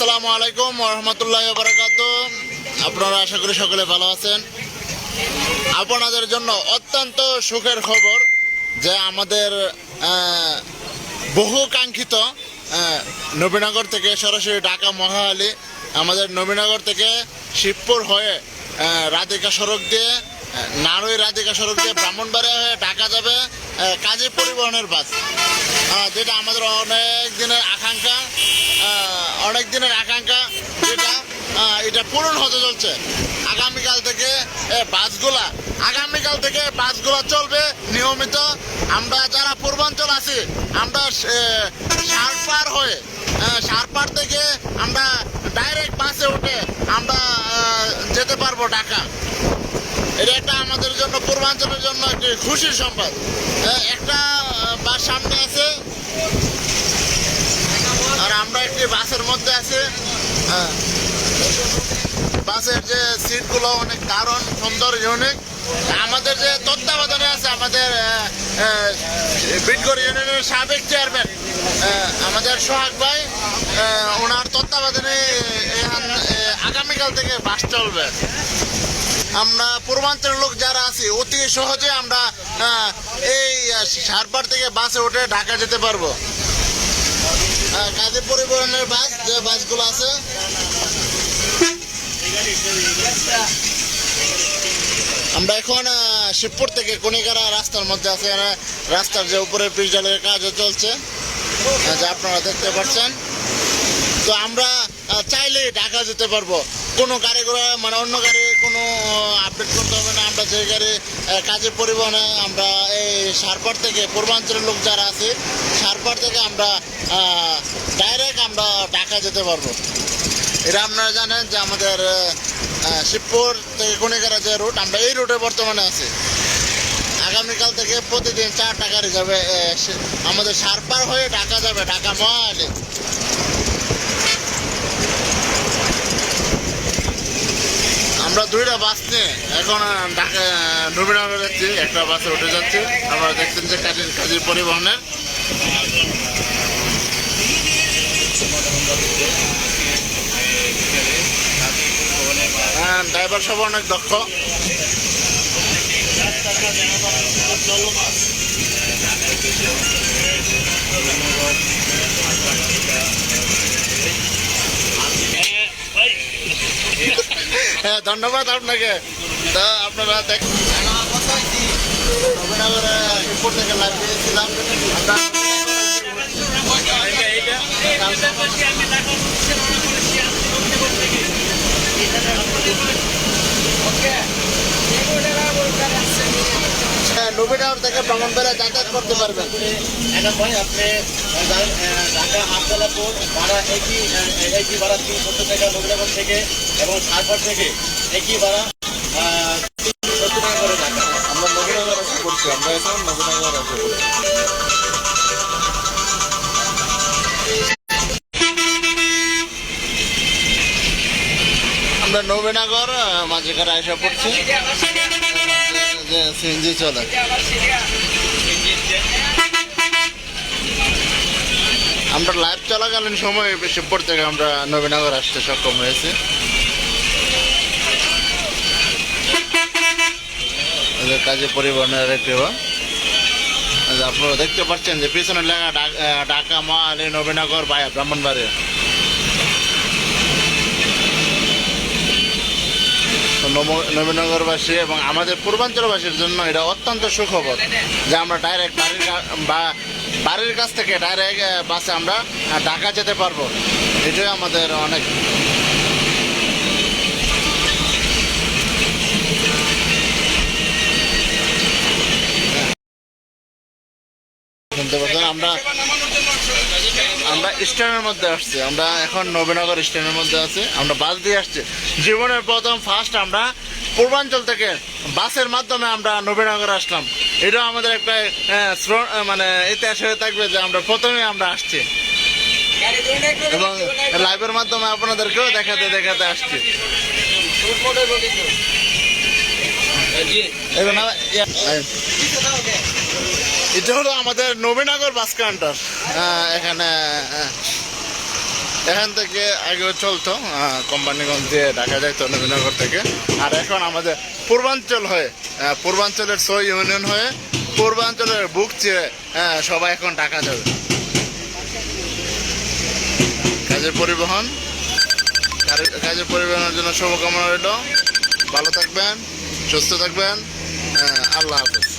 আসসালামু আলাইকুম ওয়া রাহমাতুল্লাহি ওয়া বারাকাতুহু। আপনারা আশা করি সকলে ভালো আছেন। আপনাদের জন্য অত্যন্ত সুখের খবর যে আমাদের বহু কাঙ্ক্ষিত নবীনগর থেকে সরাসরি ঢাকা মহাখালী, আমাদের নবীনগর থেকে শিবপুর হয়ে রাধিকা সড়ক দিয়ে নারুই রাধিকা সড়ক দিয়ে ব্রাহ্মণবাড়িয়া হয়ে ঢাকা যাবে কাজী পরিবহনের বাস, যেটা আমাদের অনেক দিনের আকাঙ্ক্ষা যেটা এটা পূরণ হতে চলছে। আগামীকাল থেকে বাসগুলা চলবে নিয়মিত। আমরা যারা পূর্বাঞ্চল আছি আমরা সারপার থেকে আমরা ডাইরেক্ট বাসে উঠে আমরা যেতে পারবো ঢাকা। এটা একটা আমাদের জন্য, পূর্বাঞ্চলের জন্য একটি খুশির সংবাদ। একটা বাস সামনে আছে আর আমরা একটি বাসের মধ্যে আছি। বাসের যে সিটগুলো অনেক দারুণ, সুন্দর, ইউনিক। আমাদের যে তত্ত্বাবধানে আছে আমাদের বিটগড় ইউনিয়নের সাবেক চেয়ারম্যান আমাদের সোহাগ ভাই, ওনার তত্ত্বাবধানে আগামীকাল থেকে বাস চলবে। আমরা পূর্বাঞ্চলের লোক যারা আছি অতি সহজে আমরা এই সারপার থেকে বাসে উঠে ঢাকা যেতে পারবো। কাজী পরিবহনের বাস, যে বাসগুলো আছে, আমরা এখন শিবপুর থেকে কণিকারা রাস্তার মধ্যে আছে। রাস্তার যে উপরে পিচ ঢালের কাজও চলছে, যা আপনারা দেখতে পাচ্ছেন। তো আমরা চাইলেই ঢাকা যেতে পারবো। কোনো গাড়ি ঘোড়া মানে অন্য গাড়ি কোনো আপডেট করতে হবে না। আমরা যে গাড়ি কাজী পরিবহনে আমরা এই সারপার থেকে, পূর্বাঞ্চলের লোক যারা আছে সারপার থেকে আমরা ডাইরেক্ট আমরা ঢাকা যেতে পারবো। এটা আপনারা জানেন যে আমাদের শিবপুর থেকে কণিকারা যে রুট, আমরা এই রুটে বর্তমানে আছি। আগামীকাল থেকে প্রতিদিন 4টা গাড়ি যাবে আমাদের সারপার হয়ে ঢাকা যাবে, ঢাকা মহাখালী। আমরা 2টা বাস নিয়ে এখন ঢাকা নবীনগর যাচ্ছি, একটা বাসে উঠে যাচ্ছি। আমরা দেখছেন যে কাজী পরিবহনের ড্রাইভার সব অনেক দক্ষ। হ্যাঁ, ধন্যবাদ আপনাকে। তা আপনারা নবীনগরে শিবপুর থেকে লাইভ দিয়েছিলাম। নবীনগর থেকে ব্রাহ্মণবাড়িয়া যাতায়াত করতে পারবেন। এখন ভাই আপনি ঢাকা হাটতলাপুর ভাড়া একই ভাড়া 370 টাকা নবীনগর থেকে, এবং সারপার থেকে একই ভাড়া 70 টাকা করে ঢাকা। আমরা নবীনগর এসে পড়ছি, আমরা এখন নবীনগর এসে পড়ছি। আমরা নবীনগর মাঝিঘাটা এসে পড়ছি, সিএনজি চলে। আমরা লাইভ চলাকালীন সময় শিবপুর থেকে আমরা নবীনগর আসতে সক্ষম হয়েছি। কাজী পরিবহনের একটি, আপনারা দেখতে পাচ্ছেন যে পিছনে লেখা ঢাকা মহাখালী নবীনগর ভায়া ব্রাহ্মণবাড়িয়া। নবীনগরবাসী এবং আমাদের পূর্বাঞ্চলবাসীর জন্য এটা অত্যন্ত সুখবর যে আমরা ডাইরেক্ট বাড়ির কাছ থেকে ডাইরেক্ট বাসে আমরা ঢাকা যেতে পারবো। এটাই আমাদের অনেক শুনতে পাচ্ছেন। আমরা স্ট্যান্ডের মধ্যে আসছি, আমরা এখন নবীনগর স্ট্যান্ডের মধ্যে আছি। আমরা বাস দিয়ে আসছি, জীবনের প্রথম ফার্স্ট আমরা পূর্বাঞ্চল থেকে বাসের মাধ্যমে আমরা নবীনগর আসলাম। এটা আমাদের একটা মানে ইতিহাস হয়ে থাকবে যে আমরা প্রথমে আমরা আসছি এবং লাইভের মাধ্যমে আপনাদেরকেও দেখাতে আসছি। এটা হলো আমাদের নবীনগর বাস কাউন্টার। এখানে এখান থেকে আগেও চলতো কোম্পানিগঞ্জ দিয়ে ঢাকা যাইতো নবীনগর থেকে। আর এখন আমাদের পূর্বাঞ্চল হয়ে পূর্বাঞ্চলের 6 ইউনিয়ন হয়ে পূর্বাঞ্চলের বুক চেয়ে সবাই এখন ঢাকা যাবে। কাজের পরিবহনের জন্য শুভকামনা রইল। ভালো থাকবেন, সুস্থ থাকবেন। আল্লাহ হাফেজ।